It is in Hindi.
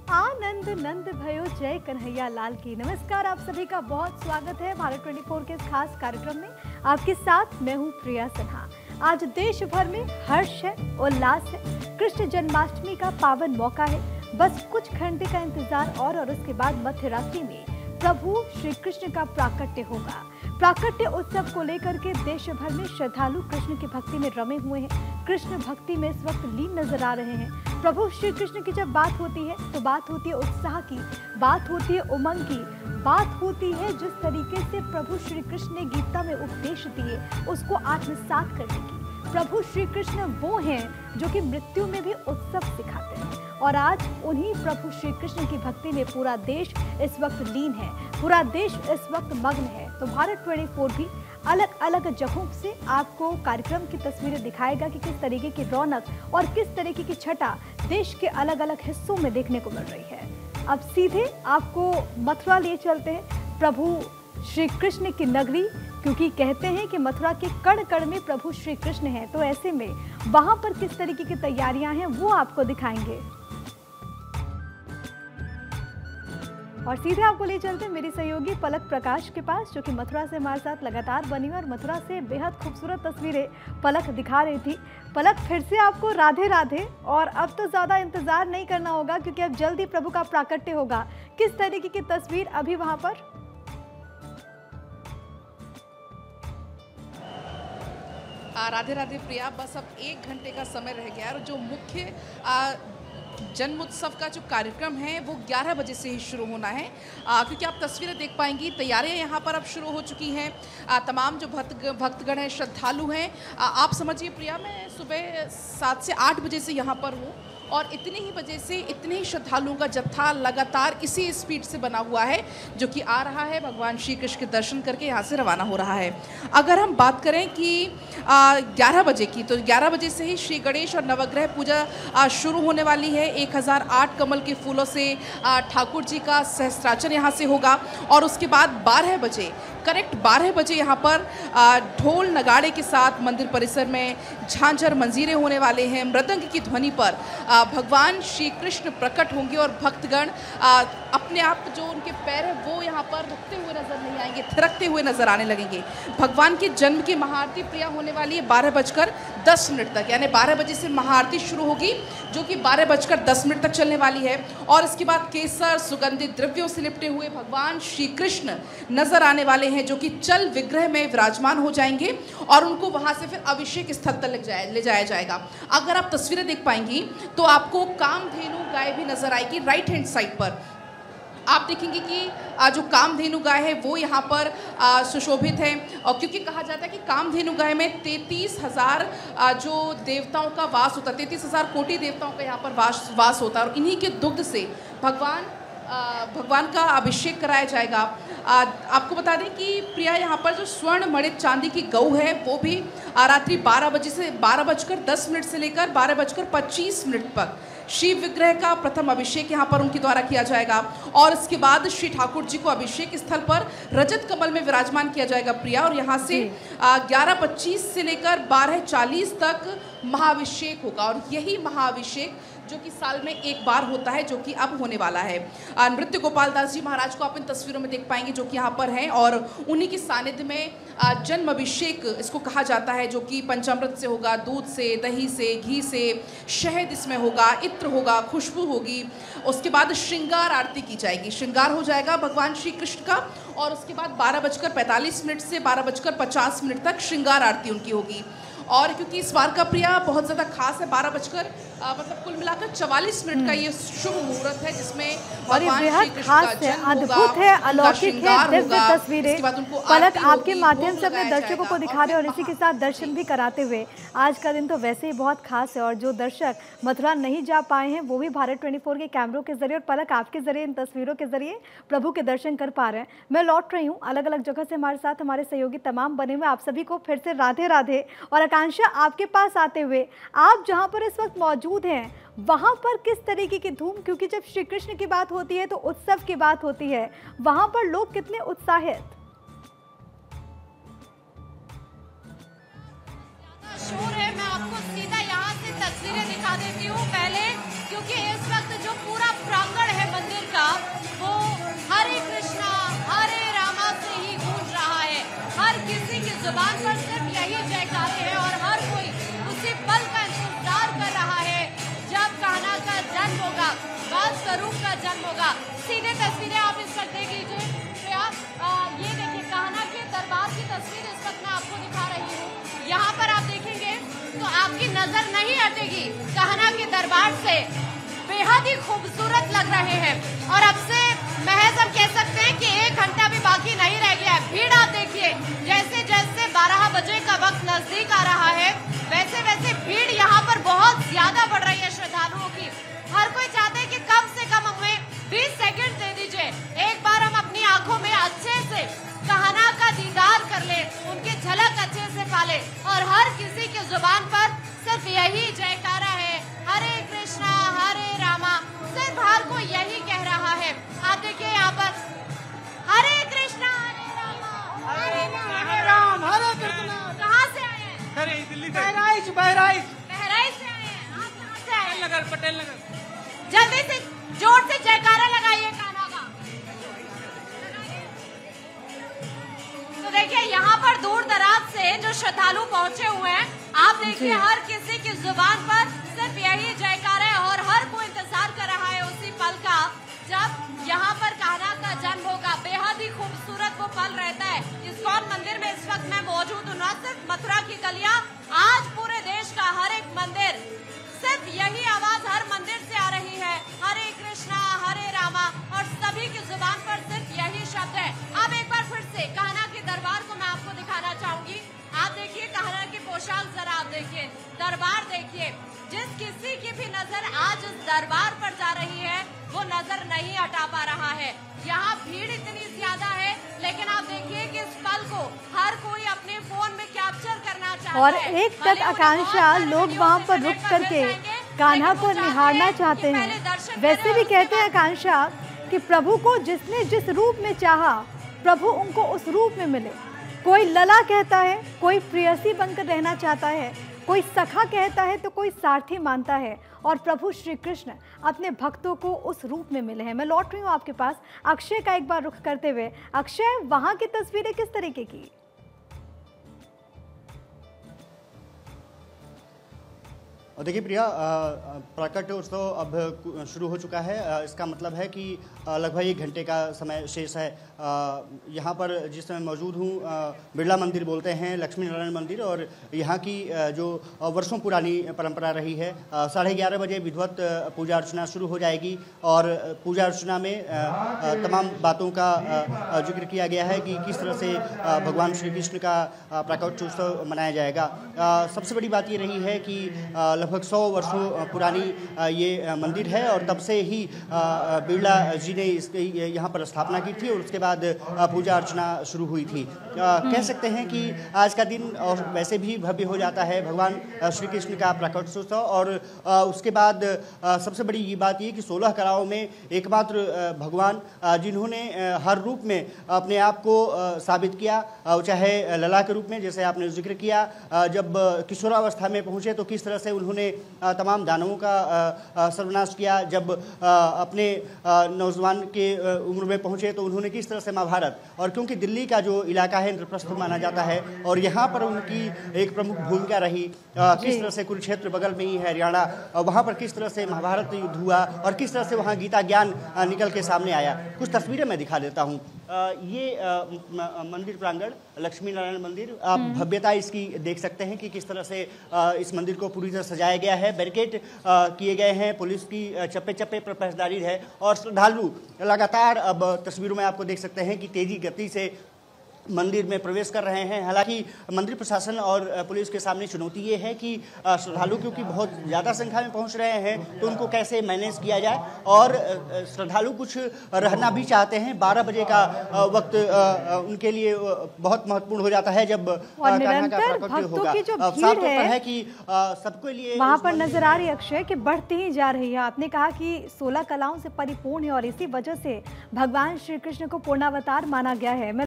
आनंद नंद भयो जय कन्हैया लाल की। नमस्कार, आप सभी का बहुत स्वागत है भारत 24 के इस खास कार्यक्रम में। आपके साथ मैं हूं प्रिया सिन्हा। आज देश भर में हर्ष है, उल्लास है। कृष्ण जन्माष्टमी का पावन मौका है। बस कुछ घंटे का इंतजार और उसके बाद मध्य रात्रि में प्रभु श्री कृष्ण का प्राकट्य होगा। प्राकट्य उत्सव को लेकर के देश भर में श्रद्धालु कृष्ण की भक्ति में रमे हुए हैं। कृष्ण भक्ति में इस वक्त लीन नजर आ रहे हैं। प्रभु श्री कृष्ण की जब बात होती है तो बात होती है उत्साह की, बात होती है उमंग की, बात होती है जिस तरीके से प्रभु श्री कृष्ण ने गीता में उपदेश दिए उसको आत्मसात करने की। प्रभु श्री कृष्ण वो हैं जो कि मृत्यु में भी उत्सव सिखाते हैं और आज उन्हीं प्रभु श्री कृष्ण की भक्ति में पूरा देश इस वक्त लीन है, पूरा देश इस वक्त मग्न है। तो भारत 24 भी अलग अलग जगहों से आपको कार्यक्रम की तस्वीरें दिखाएगा कि किस तरीके की रौनक और किस तरीके की छटा देश के अलग अलग हिस्सों में देखने को मिल रही है। अब सीधे आपको मथुरा ले चलते हैं, प्रभु श्री कृष्ण की नगरी, क्योंकि कहते हैं कि मथुरा के कण कण में प्रभु श्री कृष्ण हैं। तो ऐसे में वहां पर किस तरीके की तैयारियां हैं वो आपको दिखाएंगे और सीधे आपको ले चलते हैं मेरी सहयोगी पलक प्रकाश के पास, जो कि मथुरा से हमारे साथ लगातार बनी हुई और मथुरा से बेहद खूबसूरत तस्वीरें पलक दिखा रही थी। पलक, फिर से आपको राधे राधे। और अब तो ज़्यादा इंतज़ार नहीं करना होगा क्योंकि अब जल्दी प्रभु का प्राकट्य होगा। किस तरीके की तस्वीर अभी वहाँ पर? राधे राधे प्रिया, बस अब 1 घंटे का समय रह गया और जो मुख्य जन्मोत्सव का जो कार्यक्रम है वो 11 बजे से ही शुरू होना है, क्योंकि आप तस्वीरें देख पाएंगी। तैयारियां यहाँ पर अब शुरू हो चुकी हैं। तमाम जो भक्तगण हैं, श्रद्धालु हैं, आप समझिए प्रिया, मैं सुबह 7 से 8 बजे से यहाँ पर हूँ और इतने ही बजे से इतने ही श्रद्धालुओं का जत्था लगातार इसी स्पीड से बना हुआ है जो कि आ रहा है, भगवान श्री कृष्ण के दर्शन करके यहाँ से रवाना हो रहा है। अगर हम बात करें कि 11 बजे की, तो 11 बजे से ही श्री गणेश और नवग्रह पूजा शुरू होने वाली है। 1008 कमल के फूलों से ठाकुर जी का सहस्त्रार्चन यहाँ से होगा और उसके बाद 12 बजे, करेक्ट 12 बजे यहाँ पर ढोल नगाड़े के साथ मंदिर परिसर में झांझर मंजीरे होने वाले हैं। मृदंग की ध्वनि पर भगवान श्री कृष्ण प्रकट होंगे और भक्तगण अपने आप जो उनके पैर है वो यहाँ पर रुकते हुए नजर नहीं आएंगे, थिरकते हुए नजर आने लगेंगे। भगवान के जन्म की महाआरती प्रिया होने वाली है 12:10 तक, यानी 12 बजे से महाआरती शुरू होगी जो कि 12:10 तक चलने वाली है। और इसके बाद केसर सुगंधित द्रव्यों से लिपटे हुए भगवान श्री कृष्ण नजर आने वाले हैं जो कि चल विग्रह में विराजमान हो जाएंगे और उनको वहां से फिर अभिषेक स्थल तक ले जाया जाएगा। अगर आप तस्वीरें देख पाएंगी तो आपको कामधेनु गाय भी नजर आएगी। राइट हैंड साइड पर आप देखेंगे कि जो कामधेनु गाय है वो यहाँ पर सुशोभित है, और क्योंकि कहा जाता है कि कामधेनु गाय में 33,000 जो देवताओं का वास होता है, 33,000 कोटि देवताओं का यहाँ पर वास होता है और इन्हीं के दुग्ध से भगवान का अभिषेक कराया जाएगा। आपको बता दें कि प्रिया यहाँ पर जो स्वर्ण मणित चांदी की गऊ है वो भी रात्रि 12 बजे से 12:10 से लेकर 12:25 तक शिव विग्रह का प्रथम अभिषेक यहाँ पर उनके द्वारा किया जाएगा और इसके बाद श्री ठाकुर जी को अभिषेक स्थल पर रजत कमल में विराजमान किया जाएगा प्रिया। और यहाँ से 11:25 से लेकर 12:40 तक महाअभिषेक होगा और यही महाअभिषेक जो कि साल में एक बार होता है, जो कि अब होने वाला है। नृत्य गोपाल दास जी महाराज को आप इन तस्वीरों में देख पाएंगे जो कि यहाँ पर हैं और उन्हीं के सानिध्य में जन्म अभिषेक इसको कहा जाता है, जो कि पंचामृत से होगा, दूध से, दही से, घी से, शहद इसमें होगा, इत्र होगा, खुशबू होगी। उसके बाद श्रृंगार आरती की जाएगी, श्रृंगार हो जाएगा भगवान श्री कृष्ण का और उसके बाद 12:45 से 12:50 तक श्रृंगार आरती उनकी होगी। और क्योंकि इस बार का प्रिया बहुत ज़्यादा खास है, 12 मतलब कुल मिलाकर 44 मिनट का ये शुभ मुहूर्त है जिसमें भगवान श्री कृष्ण का जन्म होगा, अद्भुत है, अलौकिक है, दिव्य तस्वीरें पलक आपके माध्यम से अपने दर्शकों को दिखा रहे और इसी के साथ दर्शन भी कराते हुए। आज का दिन तो वैसे ही बहुत खास है और जो दर्शक मथुरा नहीं जा पाए हैं वो भी भारत 24 के कैमरों के जरिए और पलक आपके जरिए इन तस्वीरों के जरिए प्रभु के दर्शन कर पा रहे हैं। मैं लौट रही हूँ, अलग अलग जगह से हमारे साथ हमारे सहयोगी तमाम बने हुए, आप सभी को फिर से राधे राधे। और आकांक्षा, आपके पास आते हुए, आप जहाँ पर इस वक्त मौजूद हैं वहां पर किस तरीके की धूम, क्योंकि जब श्री कृष्ण की बात होती है तो उत्सव की बात होती है, वहां पर लोग कितने उत्साहित? शोर है, मैं आपको सीधा यहाँ से तस्वीरें दिखा देती हूँ पहले, क्योंकि इस वक्त जो पूरा प्रांगण है जुबान पर सिर्फ यही जयकारे हैं और हर कोई उसी पल का इंतजार कर रहा है जब कान्हा का जन्म होगा, बाल स्वरूप का जन्म होगा। सीधे तस्वीरें आप इस वक्त देख लीजिए प्रिया, ये देखिए कान्हा के दरबार की तस्वीर इस वक्त मैं आपको दिखा रही हूँ। यहाँ पर आप देखेंगे तो आपकी नजर नहीं हटेगी कान्हा के दरबार से, बेहद ही खूबसूरत लग रहे हैं। और अब से महज हम कह सकते हैं कि 1 घंटा भी बाकी नहीं रह गया है। भीड़ आप देखिए, जैसे जैसे 12 बजे का वक्त नजदीक आ रहा है वैसे वैसे भीड़ यहाँ पर बहुत ज्यादा बढ़ रही है श्रद्धालुओं की। हर कोई चाहते हैं कि कम से कम हमें 20 सेकंड दे दीजिए, एक बार हम अपनी आंखों में अच्छे से कान्हा का दीदार कर ले, उनकी झलक अच्छे से पाले। और हर किसी की जुबान पर सिर्फ यही जयकारा है, हरे कृष्णा हरे रामा, सिर्फ हर कोई यही कह रहा है। आप देखिए यहाँ पर हरे कृष्णा हरे रामा हरे राम हरे कृष्णा। कहाँ से आए हैं? अरे दिल्ली से। बहराइच बहराइच बहराइच से आए हैं। आप कहाँ से आए हैं? पटेल नगर। जल्दी से जोर से जयकारा लगाइए कान्हा का। तो देखिए यहाँ पर दूर दराज से जो श्रद्धालु पहुंचे हुए हैं, आप देखिए हर किसी की जुबान पर सिर्फ यही जयकारा है और हर कोई इंतजार कर रहा है उसी पल का जब यहाँ पर कान्हा का जन्म होगा। बेहद ही खूबसूरत वो पल रहता है। इस्कॉन मंदिर में इस वक्त मैं मौजूद हूँ, न सिर्फ मथुरा की गलियां, आज पूरे देश का हर एक मंदिर सिर्फ यही आवाज हर मंदिर से आ रही है, हरे कृष्णा हरे रामा, और सभी की जुबान पर सिर्फ यही शब्द है। अब एक बार फिर से कान्हा के दरबार को मैं आपको दिखाना चाहूंगी। आप देखिए कान्हा की पोशाक जरा आप देखिए, दरबार देखिए, जिस किसी की भी नजर आज इस दरबार पर जा रही है वो नजर नहीं हटा पा रहा है। यहाँ भीड़ इतनी ज्यादा है लेकिन आप देखिए कि इस पल को हर कोई अपने फोन में कैप्चर करना चाहता और है। एक तक आकांक्षा लोग वहाँ पर रुक करके कान्हा को निहारना चाहते हैं। वैसे भी कहते हैं आकांक्षा कि प्रभु को जिसने जिस रूप में चाहा प्रभु उनको उस रूप में मिले। कोई लला कहता है, कोई प्रेयसी बनकर रहना चाहता है, कोई सखा कहता है तो कोई सारथी मानता है, और प्रभु श्री कृष्ण अपने भक्तों को उस रूप में मिले हैं। मैं लौट रही हूँ आपके पास अक्षय का एक बार रुख करते हुए। अक्षय, वहाँ की तस्वीरें किस तरीके की? और देखिए प्रिया, प्राकट्य उत्सव अब शुरू हो चुका है। इसका मतलब है कि लगभग 1 घंटे का समय शेष है। यहाँ पर जिस समय मौजूद हूँ, बिरला मंदिर बोलते हैं, लक्ष्मी नारायण मंदिर, और यहाँ की जो वर्षों पुरानी परंपरा रही है, 11:30 बजे विधिवत पूजा अर्चना शुरू हो जाएगी। और पूजा अर्चना में तमाम बातों का जिक्र किया गया है कि किस तरह से भगवान श्री कृष्ण का प्राकट्य उत्सव मनाया जाएगा। सबसे बड़ी बात ये रही है कि लगभग 100 वर्षों पुरानी ये मंदिर है और तब से ही बिरला जी ने इसकी यहाँ पर स्थापना की थी और उसके बाद पूजा अर्चना शुरू हुई थी। कह सकते हैं कि आज का दिन और वैसे भी भव्य हो जाता है भगवान श्री कृष्ण का प्राकट्योत्सव। और उसके बाद सबसे बड़ी ये बात ये कि 16 कलाओं में एकमात्र भगवान जिन्होंने हर रूप में अपने आप को साबित किया, चाहे लला के रूप में जैसे आपने जिक्र किया, जब किशोरावस्था में पहुँचे तो किस तरह से उन्होंने तमाम दानवों का सर्वनाश किया, जब अपने नौजवान के उम्र में पहुंचे तो उन्होंने किस तरह से महाभारत, और क्योंकि दिल्ली का जो इलाका है इंद्रप्रस्थ माना जाता है और यहाँ पर उनकी एक प्रमुख भूमिका रही, किस तरह से कुरुक्षेत्र बगल में ही है हरियाणा, वहाँ पर किस तरह से महाभारत युद्ध हुआ और किस तरह से वहाँ गीता ज्ञान निकल के सामने आया। कुछ तस्वीरें मैं दिखा देता हूँ। ये मंदिर प्रांगण लक्ष्मी नारायण मंदिर, आप भव्यता इसकी देख सकते हैं कि किस तरह से इस मंदिर को पूरी तरह सजाया गया है। बैरिकेड किए गए हैं, पुलिस की चप्पे चप्पे पर पहरेदारी है और श्रद्धालु लगातार अब तस्वीरों में आपको देख सकते हैं कि तेजी गति से मंदिर में प्रवेश कर रहे हैं। हालांकि मंदिर प्रशासन और पुलिस के सामने चुनौती ये है कि श्रद्धालु क्योंकि बहुत ज़्यादा संख्या में पहुंच रहे हैं तो उनको कैसे मैनेज किया जाए, और श्रद्धालु कुछ रहना भी चाहते हैं। 12 बजे का वक्त उनके लिए बहुत महत्वपूर्ण हो जाता है जब कान्हा का प्राकट्य होगा। साफ तौर पर है कि सबके लिए वहाँ पर नजर आ रही है अक्षय कि बढ़ती ही जा रही है। आपने कहा कि 16 कलाओं से परिपूर्ण है और इसी वजह से भगवान श्री कृष्ण को पूर्णावतार माना गया है।